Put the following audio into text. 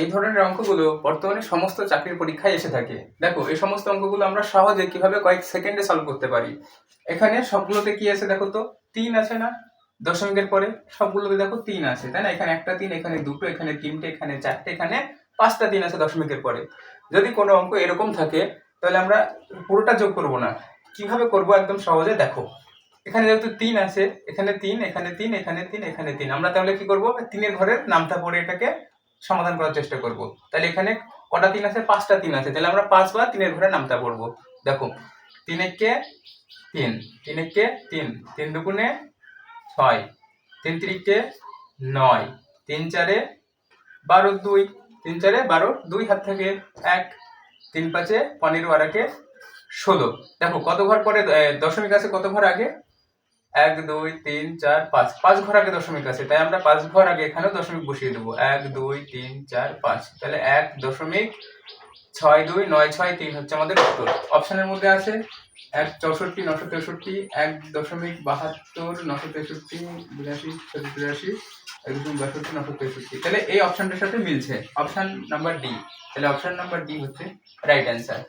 এই ধরনের অঙ্কগুলো বর্তমানে সমস্ত চাকরির পরীক্ষায় এসে থাকে। দেখো এই সমস্ত অঙ্কগুলো আমরা সহজে কিভাবে কয়েক সেকেন্ডে সলভ করতে পারি। এখানে সবগুলোতে কি আছে দেখো তো, 3 আছে না? দশমিকের পরে সবগুলোতে দেখো 3 আছে, তাই না? এখানে একটা 3, এখানে দুটো, এখানে তিনটে, এখানে চারটে, এখানে 5টা 3 আছে দশমিকের পরে। যদি কোনো অঙ্ক এরকম থাকে তাহলে আমরা পুরোটা যোগ করব না, কিভাবে করব একদম সহজে দেখো। এখানে যেহেতু 3 আছে, এখানে 3, এখানে 3, এখানে 3, এখানে 3, আমরা তাহলে কি করব, 3 এর ঘরের নামটা পড়ে এটাকে সমাধান করার চেষ্টা করব। তাহলে এখানে কটা 3 আছে? 5টা 3 আছে, তাহলে আমরা 5 বার 3 এর ঘরে নামটা পড়বো। দেখো 3 একে 3, 3 একে 3, 3 দুগুণে 6, 3 তিরিকে 9, 3 চারে 12, 2, 3 চারে 12, 2 হাত থেকে 1, 3 5 15 আর 1 16। দেখো কত ঘর পরে দশমিক আছে, কত ঘর আগে? 1 2 3 4 5, 5 ঘর আগে দশমিক আছে, তাই আমরা 5 ঘর আগে এখানেও দশমিক বসিয়ে দেবো। 1 2 3 4 5, তাহলে 1.6296 হচ্ছে আমাদের উত্তর। অপশনের মধ্যে আছে 1 64 963, 1.72 963, 82 83, 1.62 963, তাহলে এই অপশনটার সাথে মিলছে, অপশন নাম্বার ডি। তাহলে অপশন নাম্বার ডি হচ্ছে রাইট অ্যান্সার।